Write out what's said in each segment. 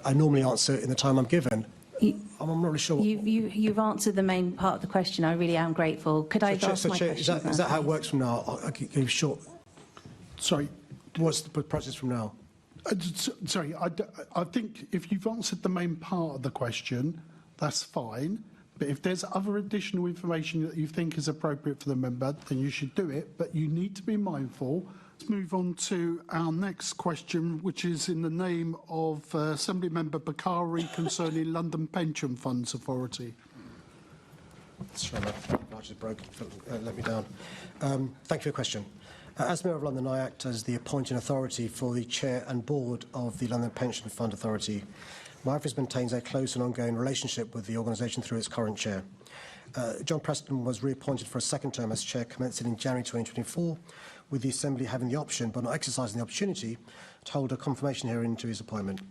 I normally answer in the time I'm given. I'm not really sure. You've answered the main part of the question. I really am grateful. Could I ask my question? Is that how it works from now? I'll give short. Sorry. What's the process from now? Sorry, I think if you've answered the main part of the question, that's fine. But if there's other additional information that you think is appropriate for the member, then you should do it. But you need to be mindful. Let's move on to our next question, which is in the name of Assembly Member Bokhari concerning London Pension Funds Authority. Sorry, my just broke. Let me down. Thank you for the question. As Mayor of London, I act as the appointing authority for the Chair and Board of the London Pension Fund Authority. My office maintains a close and ongoing relationship with the organisation through its current Chair. John Preston was reappointed for a second term as Chair commencing in January 2024, with the Assembly having the option, but not exercising the opportunity, to hold a confirmation hearing into his appointment.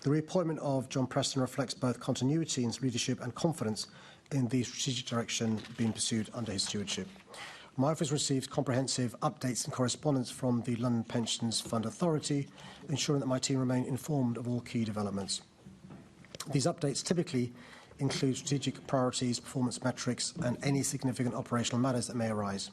The reappointment of John Preston reflects both continuity in his leadership and confidence in the strategic direction being pursued under his stewardship. My office receives comprehensive updates and correspondence from the London Pensions Fund Authority, ensuring that my team remain informed of all key developments. These updates typically include strategic priorities, performance metrics, and any significant operational matters that may arise.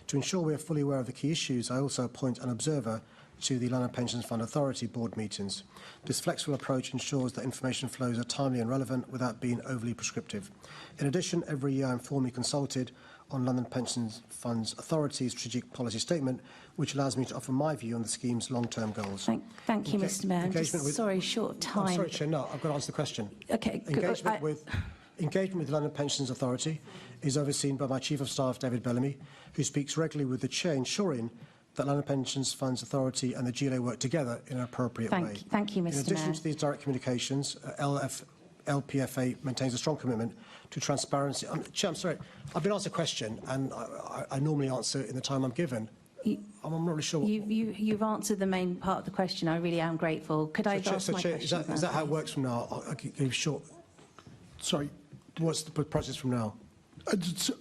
To ensure we are fully aware of the key issues, I also appoint an observer to the London Pensions Fund Authority board meetings. This flexible approach ensures that information flows are timely and relevant without being overly prescriptive. In addition, every year I am formally consulted on London Pensions Funds Authority's strategic policy statement, which allows me to offer my view on the scheme's long-term goals. Thank you, Mr. Mayor. I'm just sorry, short of time. I'm sorry, Chair, no, I've got to answer the question. Okay. Engagement with the London Pensions Authority is overseen by my Chief of Staff, David Bellamy, who speaks regularly with the Chair, ensuring that London Pensions Funds Authority and the GLA work together in an appropriate way. Thank you, Mr. Mayor. In addition to these direct communications, LPFA maintains a strong commitment to transparency. Chair, I'm sorry, I've been asked a question and I normally answer in the time I'm given. I'm not really sure. You've answered the main part of the question. I really am grateful. Could I ask my question? Is that how it works from now? I'll give short. Sorry. What's the process from now?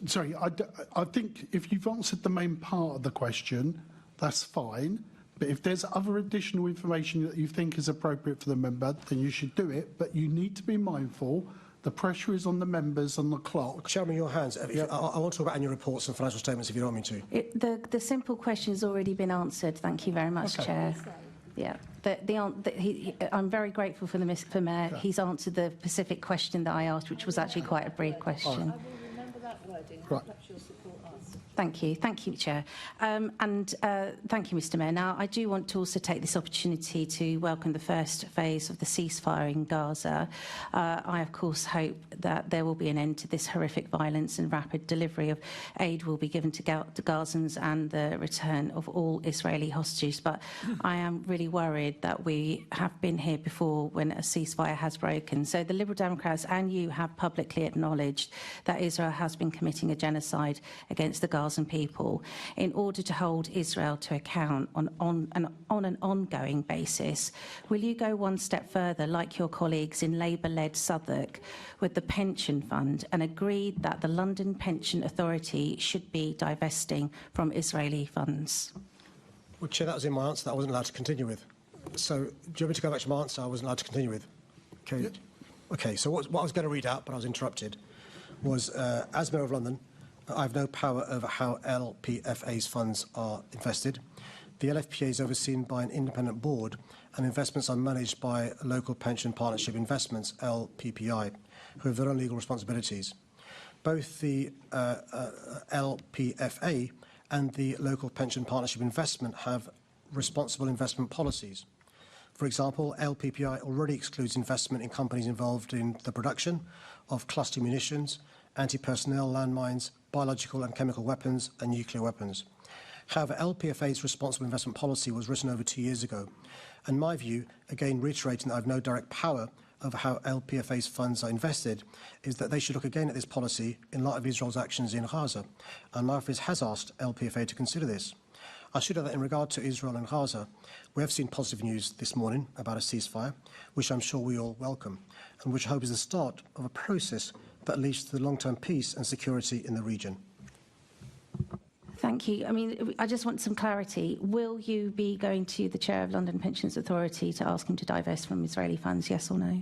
Sorry, I think if you've answered the main part of the question, that's fine. But if there's other additional information that you think is appropriate for the member, then you should do it. But you need to be mindful. The pressure is on the members on the clock. Chairman, your hands. I want to talk about annual reports and financial statements if you don't want me to. The simple question has already been answered. Thank you very much, Chair. Yeah, I'm very grateful for the Mayor. Yeah. He's answered the specific question that I asked, which was actually quite a brief question. I will remember that wording. Right. Perhaps you'll support us. Thank you, Chair, and thank you, Mr. Mayor. Now, I do want to also take this opportunity to welcome the first phase of the ceasefire in Gaza. I, of course, hope that there will be an end to this horrific violence and rapid delivery of aid will be given to Gazans and the return of all Israeli hostages. But I am really worried that we have been here before when a ceasefire has broken. So the Liberal Democrats and you have publicly acknowledged that Israel has been committing a genocide against the Gazan people. In order to hold Israel to account on an ongoing basis, will you go one step further, like your colleagues in Labour-led Southwark, with the pension fund and agreed that the London Pension Authority should be divesting from Israeli funds? Well, Chair, that was in my answer that I wasn't allowed to continue with. So, do you want me to go back to my answer I wasn't allowed to continue with? Okay. Yep. Okay, so what I was going to read out, but I was interrupted, was, as Mayor of London, I have no power over how LPFA's funds are invested. The LFPA is overseen by an independent board and investments are managed by Local Pension Partnership Investments, LPPI, who have their own legal responsibilities. Both the LPFA and the Local Pension Partnership Investment have responsible investment policies. For example, LPPI already excludes investment in companies involved in the production of cluster munitions, anti-personnel landmines, biological and chemical weapons, and nuclear weapons. However, LPFA's responsible investment policy was written over 2 years ago, and my view, again reiterating that I have no direct power over how LPFA's funds are invested, is that they should look again at this policy in light of Israel's actions in Gaza, and my office has asked LPFA to consider this. I should add that in regard to Israel and Gaza, we have seen positive news this morning about a ceasefire, which I'm sure we all welcome, and which I hope is the start of a process that leads to the long-term peace and security in the region. Thank you. I mean, I just want some clarity. Will you be going to the chair of London Pensions Authority to ask him to divest from Israeli funds, yes or no?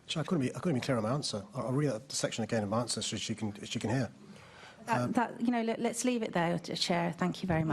Chair, I couldn't be clear on my answer. I'll read out the section again in my answer so she can hear. Let's leave it there, Chair. Thank you very much.